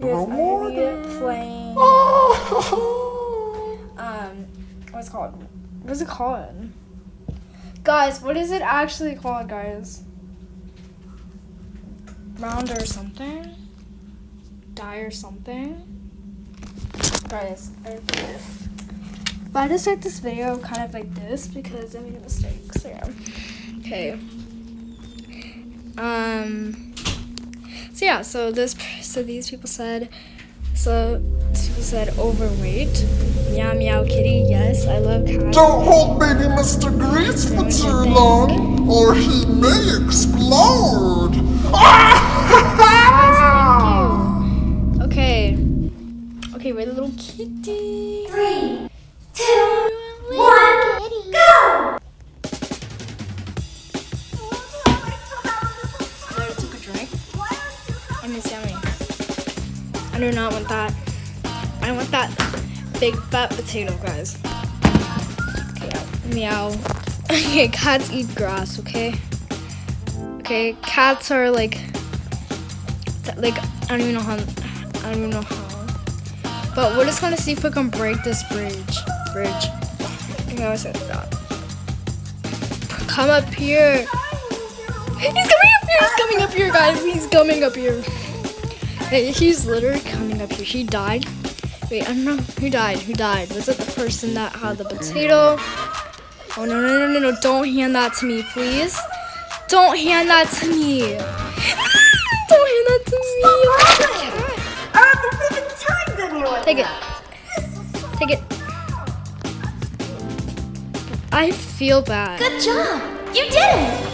Here's Ivy playing. What's it called? What's it called? Guys, what is it actually called, guys? Round or something? Die or something? Guys, I forget. But I just start this video kind of like this because I made a mistake. So yeah. Okay. So these people said overweight. Meow meow kitty, yes, I love cats. Don't hold baby Mr. Grease for too long, or he may explode. Thank you. Okay, we're the little kitty. 3, 2, 1, go! I took a drink. And it's yummy. I do not want that. I want that big fat potato, guys. Okay, meow. Okay, cats eat grass, okay? Okay, cats are like, I don't even know how. But we're just gonna see if we can break this bridge. Okay, I was gonna stop. Come up here. He's coming up here, guys. He's coming up here. Hey, he's literally coming up here. He died. Wait, I don't know. Who died? Was it the person that had the potato? Oh, no. Don't hand that to me, please. Don't hand that to me. Don't hand that to me. I haven't even timed anyone. Take it. I feel bad. Good job. You did it.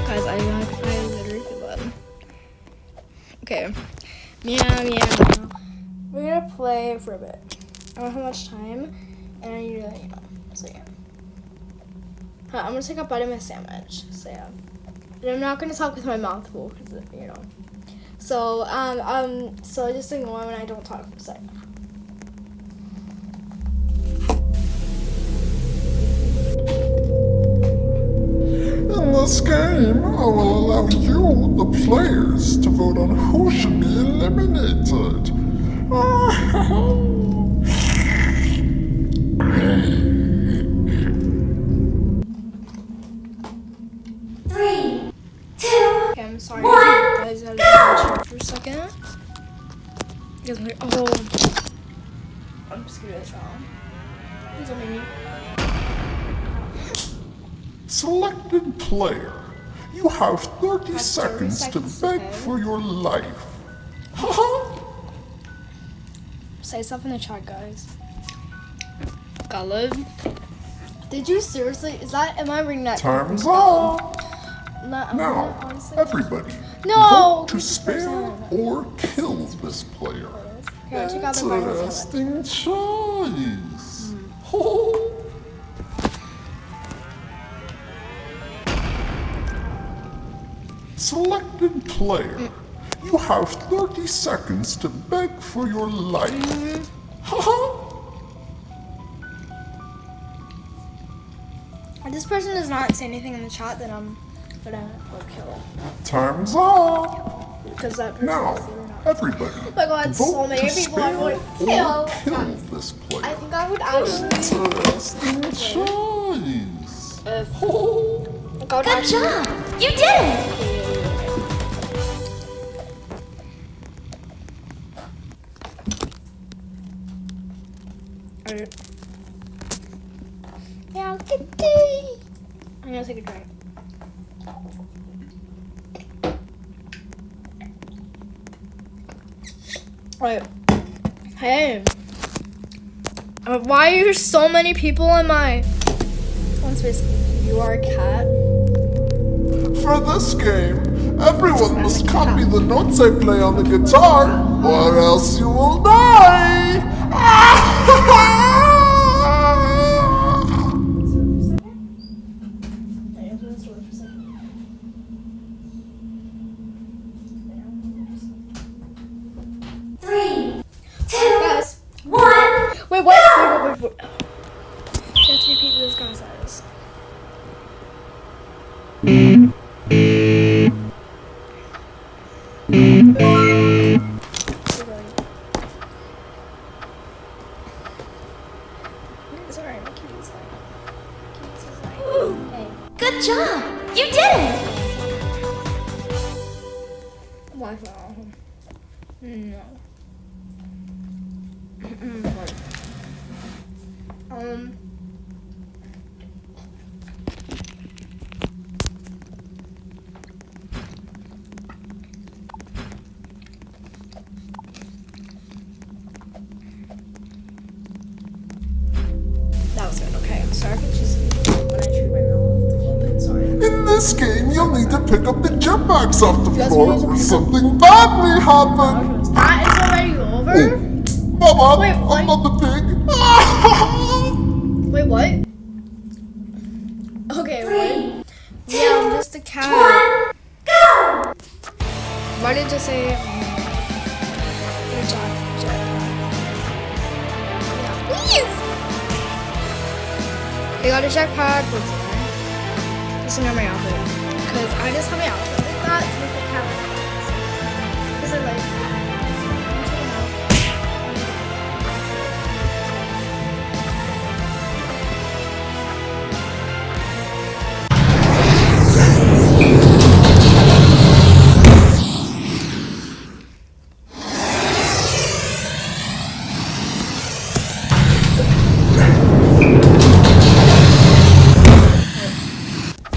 Guys, I literally feel bad. Okay. Meow. We're gonna play for a bit. I don't have much time, and I need to let you know. So yeah. I'm gonna take a bite of my sandwich. So yeah. And I'm not gonna talk with my mouth full, cause you know. So so just ignore when I don't talk for a second. In this game, I will allow you, the players, to vote on who should be eliminated. 3, 2, Okay, I'm sorry. One, Guys, I had to for a second. Because I'm like, I'm just gonna do this wrong. Please don't make me. Selected player, you have 30 Have 30 seconds to seconds, beg okay. for your life. Say stuff in the chat, guys. Galib. Did you seriously? Am I reading that? Time's correctly? up. No, Now, honestly. everybody, No, vote to spare 50%. or kill this player. Here, I took out the vinyl Interesting choice. Selected player, you have 30 seconds to beg for your life. If this person does not say anything in the chat, then I'm gonna kill it. Time's up. Because that person Now, is either not. everybody, Oh my god, so vote many to people I spare would or kill. kill this I player. think I would actually. Interesting choice. good job. You did it. Yeah, kitty. I'm gonna take a drink. Wait. Hey. Why are there so many people in my one space? You are a cat. For this game, everyone must copy the notes I play on the guitar, or else you will die! Three, two, Guys. one. Wait. You have to repeat this guy's eyes. Good job! You did it! Wow. No. That was good. Okay, I'm sorry for just when I treat my mouth a little bit. Sorry. In this game, you'll need to pick up the gem bags off the Yes, floor we need to or pick up- something bad may happen. That is already over. Mama, Wait, what? I'm not the pig. Wait, what? Okay, wait. Yeah, I'm just a cat. One, go! Why did you say? Good job, Jack. Yeah, please. They got a jetpack. What's it? Just ignore my outfit, cause I just have my outfit like that to make the cat like. Cause I like.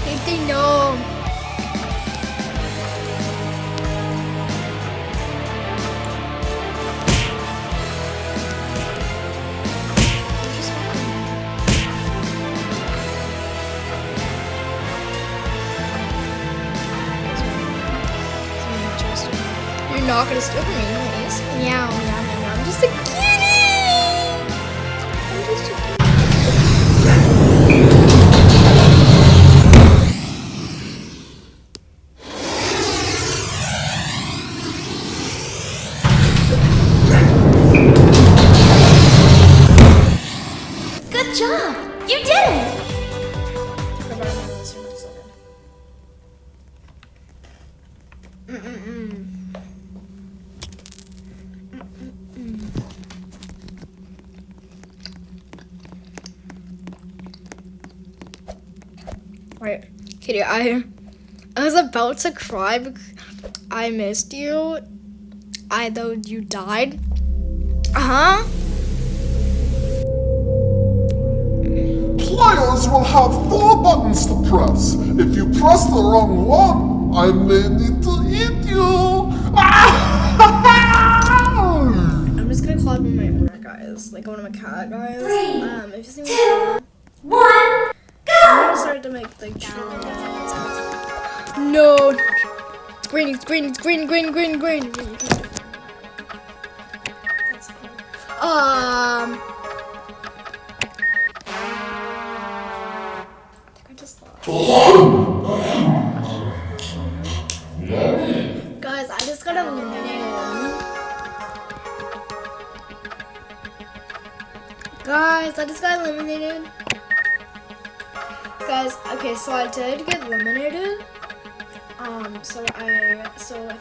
If they know. You're not gonna steal from me, anyways. Meow, meow, meow, meow. I'm just a kitty. I'm just a kitty. Good job! You did it! Right, Kitty, I was about to cry because I missed you. Though you died. Players will have 4 buttons to press. If you press the wrong one, I may need to eat you. I'm just gonna call one of my owner guys, like one of my cat guys. If you see me, One, I'm gonna start to make like no. It's green, it's green, it's green, green, green, green. That's cool. I think I just lost. Guys, I just got eliminated. Guys, I just got eliminated. Guys, okay, so I did get eliminated. So if I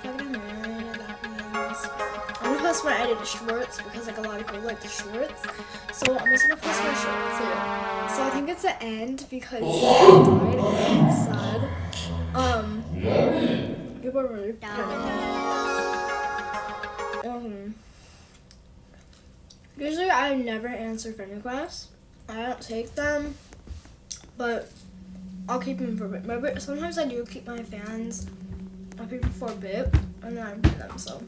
get eliminated, that means I'm gonna post my edited shorts because like a lot of people like the shorts. So I'm just gonna post my shorts here. So I think it's the end because I died and it's sad. People are really usually I never answer friend requests. I don't take them, but I'll keep them for a bit. Maybe sometimes I do keep my fans. I'll keep them for a bit, and then I put them. So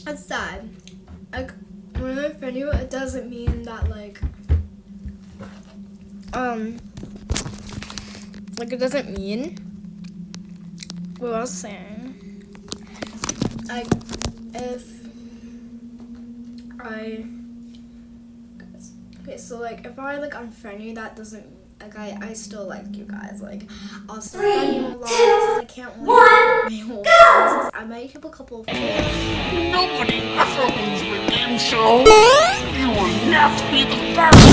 that's sad. Like when I friend you, it doesn't mean that like it doesn't mean. What I was saying. Like if okay, so like if I like unfriend you, that doesn't like I still like you guys. Like I'll still friend you a lot because I can't wait my whole friends. I might have a couple of friends. Nobody ever wins the game show. You will not be the first.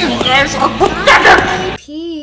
You guys are pathetic! P.